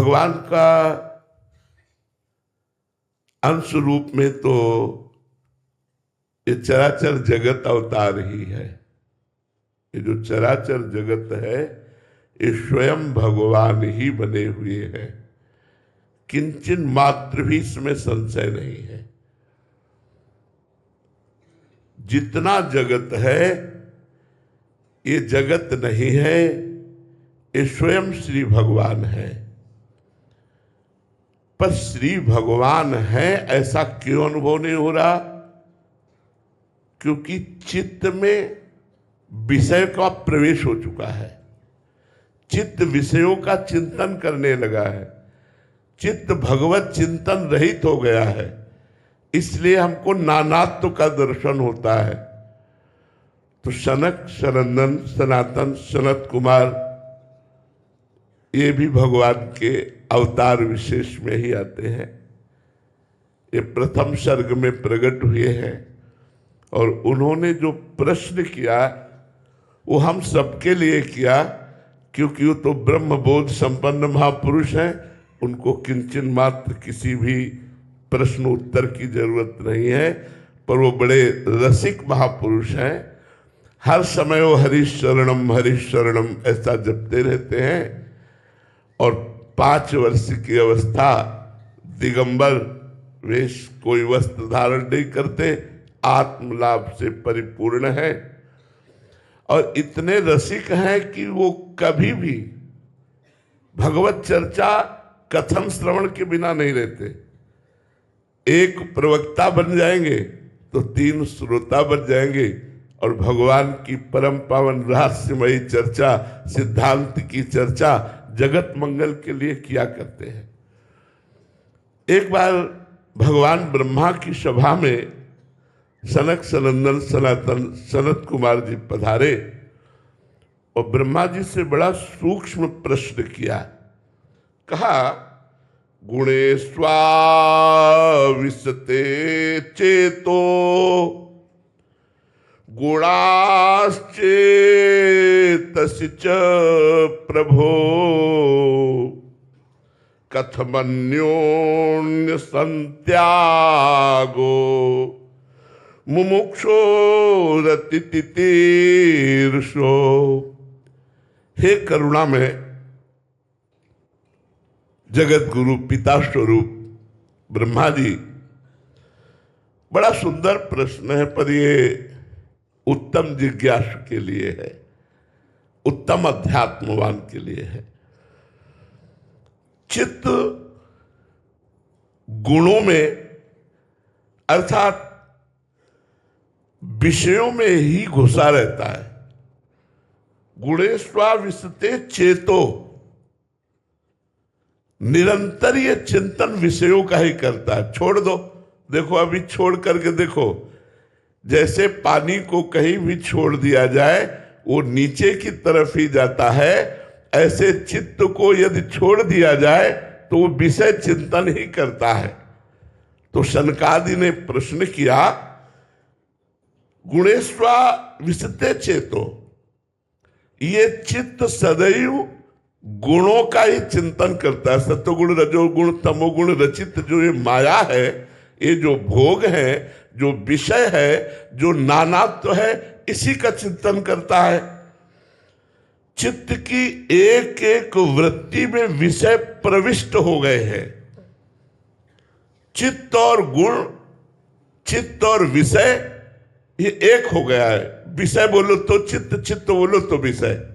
भगवान का अंश रूप में तो ये चराचर जगत अवतार ही है। ये जो चराचर जगत है ये स्वयं भगवान ही बने हुए हैं, किंचन मात्र भी इसमें संशय नहीं है। जितना जगत है ये जगत नहीं है, ये स्वयं श्री भगवान है। पर श्री भगवान है ऐसा क्यों अनुभव नहीं हो रहा? क्योंकि चित्त में विषय का प्रवेश हो चुका है, चित्त विषयों का चिंतन करने लगा है, चित्त भगवत चिंतन रहित हो गया है। इसलिए हमको नानात्व का दर्शन होता है। तो सनक, सनंदन, सनातन, सनत कुमार ये भी भगवान के अवतार विशेष में ही आते हैं। ये प्रथम सर्ग में प्रकट हुए हैं और उन्होंने जो प्रश्न किया वो हम सबके लिए किया, क्योंकि वो तो ब्रह्मबोध संपन्न महापुरुष हैं। उनको किंचन मात्र किसी भी प्रश्न उत्तर की जरूरत नहीं है, पर वो बड़े रसिक महापुरुष हैं। हर समय वो हरीश शरणम ऐसा जपते रहते हैं और 5 वर्ष की अवस्था दिगंबर वेश, कोई वस्त्र धारण नहीं करते, आत्मलाभ से परिपूर्ण है। और इतने रसिक हैं कि वो कभी भी भगवत चर्चा कथन श्रवण के बिना नहीं रहते। एक प्रवक्ता बन जाएंगे तो 3 श्रोता बन जाएंगे और भगवान की परम पावन रहस्यमयी चर्चा, सिद्धांत की चर्चा जगत मंगल के लिए किया करते हैं। एक बार भगवान ब्रह्मा की सभा में सनक, सनंदन, सनातन, सनत कुमार जी पधारे और ब्रह्मा जी से बड़ा सूक्ष्म प्रश्न किया। कहा, गुणे स्वाविशते चेतो गुणाश्चेतसि च प्रभो कथमन्योन्य संत्यागो मुमुक्षो रतितीर्षो। हे करुणा में जगत गुरु पिता स्वरूप ब्रह्मा जी, बड़ा सुंदर प्रश्न है, पर ये उत्तम जिज्ञासु के लिए है, उत्तम अध्यात्मवान के लिए है। चित्त गुणों में अर्थात विषयों में ही घुसा रहता है। गुणे स्वाविशते चेतो, निरंतर ये चिंतन विषयों का ही करता है। छोड़ दो, देखो अभी छोड़ करके देखो, जैसे पानी को कहीं भी छोड़ दिया जाए वो नीचे की तरफ ही जाता है, ऐसे चित्त को यदि छोड़ दिया जाए तो वो विषय चिंतन ही करता है। तो शनकादि ने प्रश्न किया, गुणेश्वा विशते चेतो, ये चित्त सदैव गुणों का ही चिंतन करता है। सत्वगुण, रजोगुण, तमोगुण रचित जो ये माया है, ये जो भोग है, जो विषय है, जो नानात्व है, इसी का चिंतन करता है। चित्त की एक एक वृत्ति में विषय प्रविष्ट हो गए हैं। चित्त और गुण, चित्त और विषय ये एक हो गया है। विषय बोलो तो चित्त, चित्त बोलो तो विषय।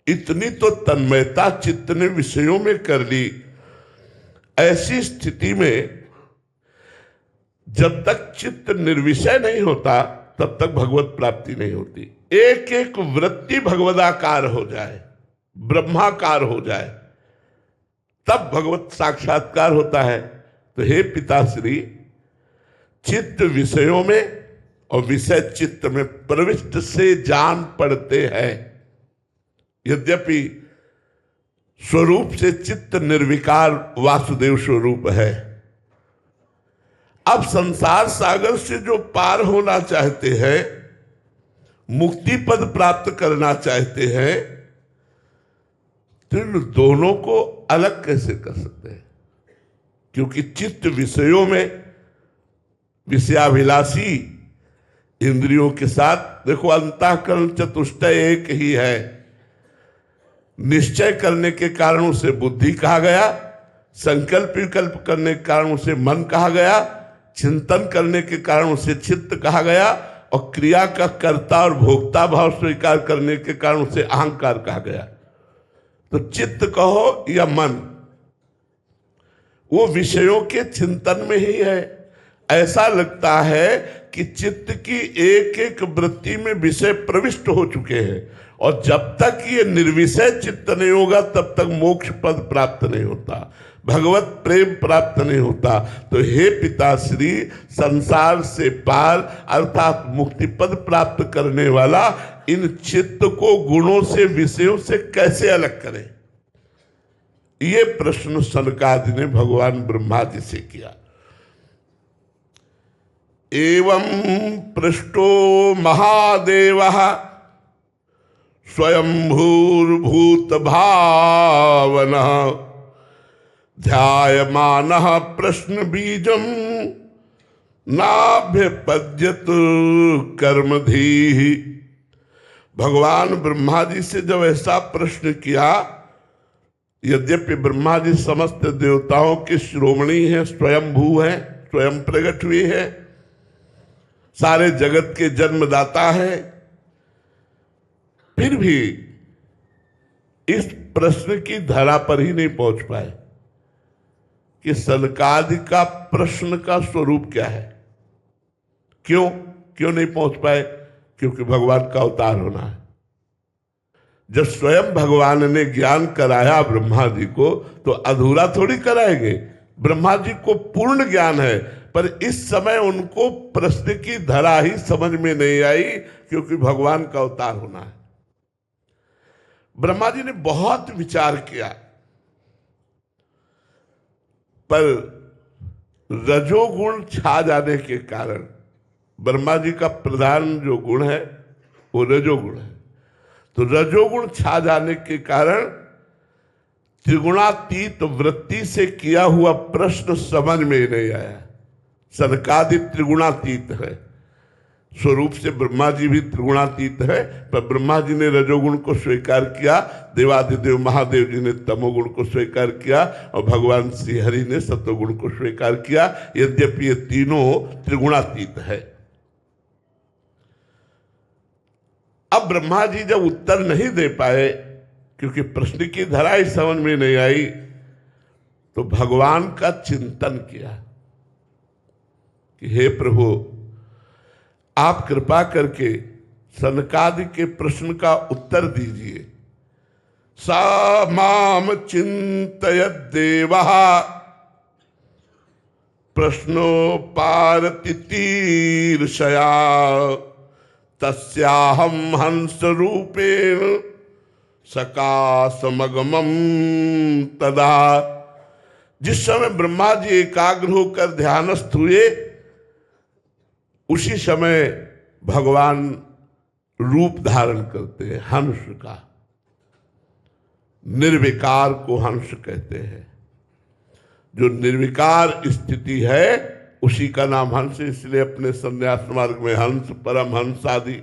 इतनी तो तन्मयता चित्त ने विषयों में कर ली। ऐसी स्थिति में जब तक चित्त निर्विषय नहीं होता तब तक भगवत प्राप्ति नहीं होती। एक एक वृत्ति भगवदाकार हो जाए, ब्रह्माकार हो जाए, तब भगवत साक्षात्कार होता है। तो हे पिताश्री, चित्त विषयों में और विषय चित्त में प्रविष्ट से जान पड़ते हैं। यद्यपि स्वरूप से चित्त निर्विकार वासुदेव स्वरूप है। अब संसार सागर से जो पार होना चाहते हैं, मुक्ति पद प्राप्त करना चाहते हैं, तो इन दोनों को अलग कैसे कर सकते हैं? क्योंकि चित्त विषयों में विषयाभिलाषी इंद्रियों के साथ, देखो अंतःकरण चतुष्टय एक ही है। निश्चय करने के कारण उसे बुद्धि कहा गया, संकल्प विकल्प करने के कारण उसे मन कहा गया, चिंतन करने के कारण उसे चित्त कहा गया, और क्रिया का कर्ता और भोक्ता भाव स्वीकार करने के कारण उसे अहंकार कहा गया। तो चित्त कहो या मन, वो विषयों के चिंतन में ही है। ऐसा लगता है कि चित्त की एक एक वृत्ति में विषय प्रविष्ट हो चुके हैं, और जब तक ये निर्विषय चित्त नहीं होगा तब तक मोक्ष पद प्राप्त नहीं होता, भगवत प्रेम प्राप्त नहीं होता। तो हे पिताश्री, संसार से पार अर्थात मुक्ति पद प्राप्त करने वाला इन चित्त को गुणों से विषयों से कैसे अलग करें? ये प्रश्न सनकादि ने भगवान ब्रह्मा जी से किया। एवं पृष्ठो महादेवः स्वयंभूर्भूत भावनः ध्यायमानः प्रश्न बीजम नाभ्यपद्यत कर्मधीः। भगवान ब्रह्मा जी से जब ऐसा प्रश्न किया, यद्यपि ब्रह्मा जी समस्त देवताओं के शिरोमणि हैं, स्वयंभू हैं, स्वयं प्रकट हुए हैं, सारे जगत के जन्मदाता है, फिर भी इस प्रश्न की धरा पर ही नहीं पहुंच पाए कि सनकादि का प्रश्न का स्वरूप क्या है। क्यों नहीं पहुंच पाए? क्योंकि भगवान का अवतार होना है। जब स्वयं भगवान ने ज्ञान कराया ब्रह्मा जी को, तो अधूरा थोड़ी कराएंगे। ब्रह्मा जी को पूर्ण ज्ञान है, पर इस समय उनको प्रश्न की धरा ही समझ में नहीं आई, क्योंकि भगवान का अवतार होना है। ब्रह्मा जी ने बहुत विचार किया, पर रजोगुण छा जाने के कारण, ब्रह्मा जी का प्रधान जो गुण है वो रजोगुण है, तो रजोगुण छा जाने के कारण त्रिगुणातीत वृत्ति से किया हुआ प्रश्न समझ में नहीं आया। सनकादि त्रिगुणातीत है, स्वरूप से ब्रह्मा जी भी त्रिगुणातीत है, पर ब्रह्मा जी ने रजोगुण को स्वीकार किया, देवादिदेव महादेव जी ने तमोगुण को स्वीकार किया, और भगवान श्री हरि ने सत्वगुण को स्वीकार किया। यद्यपि ये तीनों त्रिगुणातीत है। अब ब्रह्मा जी जब उत्तर नहीं दे पाए, क्योंकि प्रश्न की धरा ही समझ में नहीं आई, तो भगवान का चिंतन किया कि हे प्रभु, आप कृपा करके सनकादि के प्रश्न का उत्तर दीजिए। सा माम चिंतयत देवः प्रश्नोपारति तीर्षया तस्याहं हंस रूपेण सकाशमगमं तदा। जिस समय ब्रह्मा जी एकाग्र होकर ध्यानस्थ हुए, उसी समय भगवान रूप धारण करते हैं हंस का। निर्विकार को हंस कहते हैं। जो निर्विकार स्थिति है उसी का नाम हंस। इसलिए अपने संन्यास मार्ग में हंस, परम हंस आदि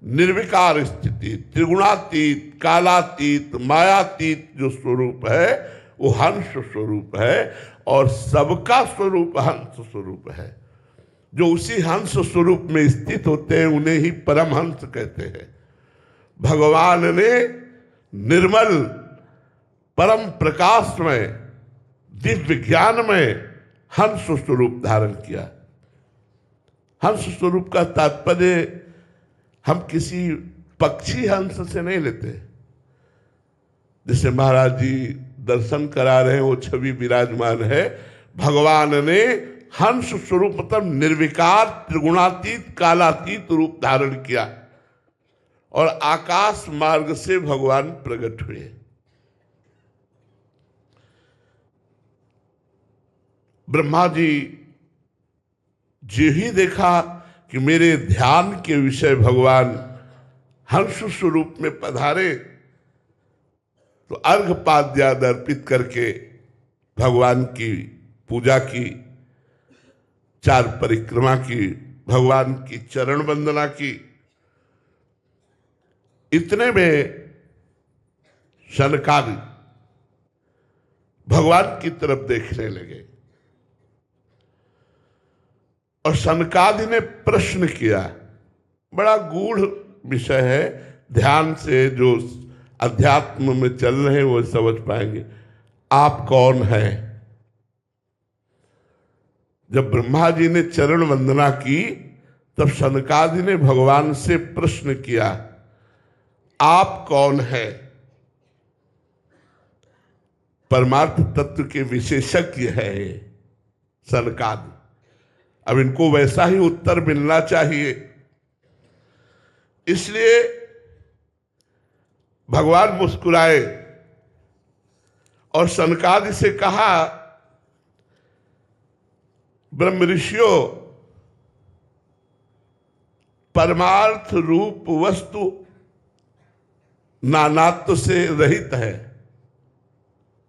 निर्विकार स्थिति, त्रिगुणातीत, कालातीत, मायातीत जो स्वरूप है वो हंस स्वरूप है, और सबका स्वरूप हंस स्वरूप है। जो उसी हंस स्वरूप में स्थित होते हैं उन्हें ही परम हंस कहते हैं। भगवान ने निर्मल परम प्रकाश में, दिव्य ज्ञान में हंस स्वरूप धारण किया। हंस स्वरूप का तात्पर्य हम किसी पक्षी हंस से नहीं लेते। जैसे महाराज जी दर्शन करा रहे हैं, वो छवि विराजमान है। भगवान ने हंस स्वरूप मतलब निर्विकार, त्रिगुणातीत, कालातीत रूप धारण किया, और आकाश मार्ग से भगवान प्रकट हुए। ब्रह्मा जी जो ही देखा कि मेरे ध्यान के विषय भगवान हंस स्वरूप में पधारे, तो अर्घपाद्याद अर्पित करके भगवान की पूजा की, 4 परिक्रमा की, भगवान की चरण वंदना की। इतने में सनकादि भगवान की तरफ देखने लगे और सनकादि ने प्रश्न किया। बड़ा गूढ़ विषय है, ध्यान से जो अध्यात्म में चल रहे हैं वो समझ पाएंगे। आप कौन हैं? जब ब्रह्मा जी ने चरण वंदना की तब सनकादि ने भगवान से प्रश्न किया, आप कौन हैं? परमार्थ तत्व के विशेषज्ञ है सनकादि। अब इनको वैसा ही उत्तर मिलना चाहिए, इसलिए भगवान मुस्कुराए और सनकादि से कहा, ब्रह्म ऋषियों, परमार्थ रूप वस्तु नानात्व से रहित है।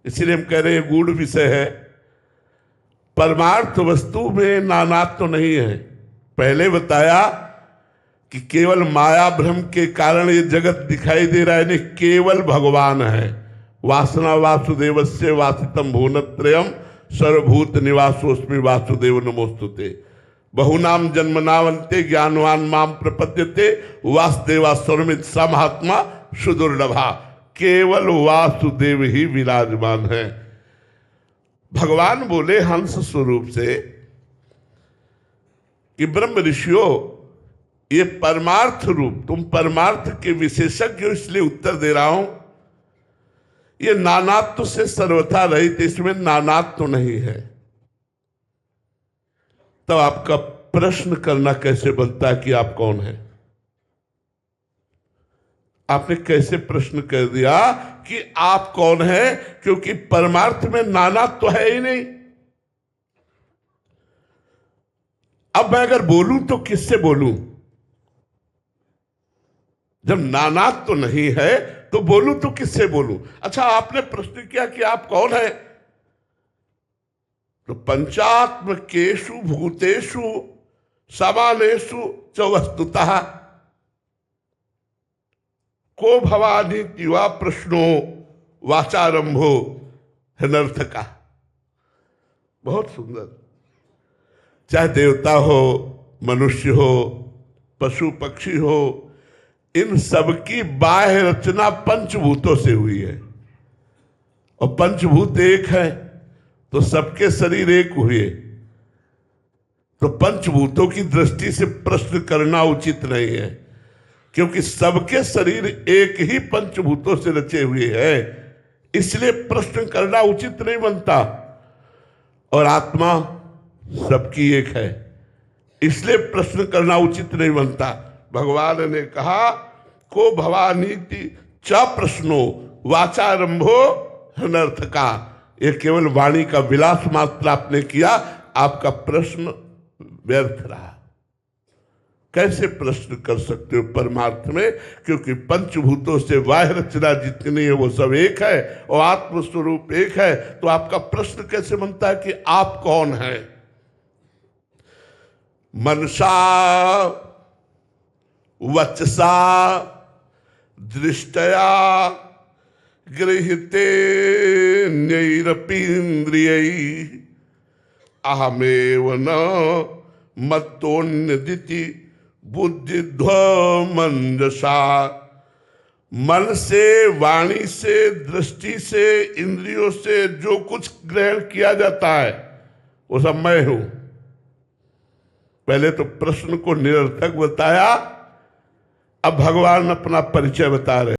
इसीलिए हम कह रहे हैं गूढ़ विषय है। परमार्थ वस्तु में नानात्व नहीं है। पहले बताया कि केवल माया भ्रम के कारण ये जगत दिखाई दे रहा है, नहीं, केवल भगवान है। वासना वासुदेवस्य वासितम भुवनत्रयम सर्वभूत निवासोस्मि वासुदेव नमोस्तुते। बहुनाम जन्मनावन्ते ज्ञानवान माम प्रपद्यते वासुदेवा सर्वमित समहात्मा सुदुर्लभा। केवल वासुदेव ही विराजमान है। भगवान बोले हंस स्वरूप से कि ब्रह्म ऋषियों, ये परमार्थ रूप, तुम परमार्थ के विशेषज्ञ हो, इसलिए उत्तर दे रहा हूं। ये नानात्व से सर्वथा रहित, इसमें नानात्व नहीं है। तब आपका प्रश्न करना कैसे बनता है कि आप कौन हैं? आपने कैसे प्रश्न कर दिया कि आप कौन हैं, क्योंकि परमार्थ में नानात्व तो है ही नहीं। अब मैं अगर बोलूं तो किससे बोलूं? जब नानात्व तो नहीं है तो बोलूं तो किससे बोलूं? अच्छा, आपने प्रश्न किया कि आप कौन हैं, तो पंचात्मकेषु भूतेषु समानेषु च वस्तुतः को भवानी दिवा प्रश्नो वाचारंभो हनर्थका। बहुत सुंदर। चाहे देवता हो, मनुष्य हो, पशु पक्षी हो, इन सबकी बाह्य रचना पंचभूतों से हुई है। और पंचभूत एक है तो सबके शरीर एक हुए। तो पंचभूतों की दृष्टि से प्रश्न करना उचित नहीं है, क्योंकि सबके शरीर एक ही पंचभूतों से रचे हुए हैं। इसलिए प्रश्न करना उचित नहीं बनता। और आत्मा सबकी एक है, इसलिए प्रश्न करना उचित नहीं बनता। भगवान ने कहा, को भवानीति च प्रश्नो वाचारंभो अनर्थका। ये केवल वाणी का विलास मात्र आपने किया, आपका प्रश्न व्यर्थ रहा। कैसे प्रश्न कर सकते हो परमार्थ में? क्योंकि पंचभूतों से बाह्य रचना जितनी है वो सब एक है और आत्मस्वरूप एक है। तो आपका प्रश्न कैसे बनता है कि आप कौन हैं? मनसा वचसा दृष्टया गृहीते नैरपीन्द्रियै अहमेव न मत्तोन्यदिति बुद्धिध्वमंजसा। मन से, वाणी से, दृष्टि से, इंद्रियों से जो कुछ ग्रहण किया जाता है वो सब मैं हूं। पहले तो प्रश्न को निरर्थक बताया, अब भगवान अपना परिचय बता रहे।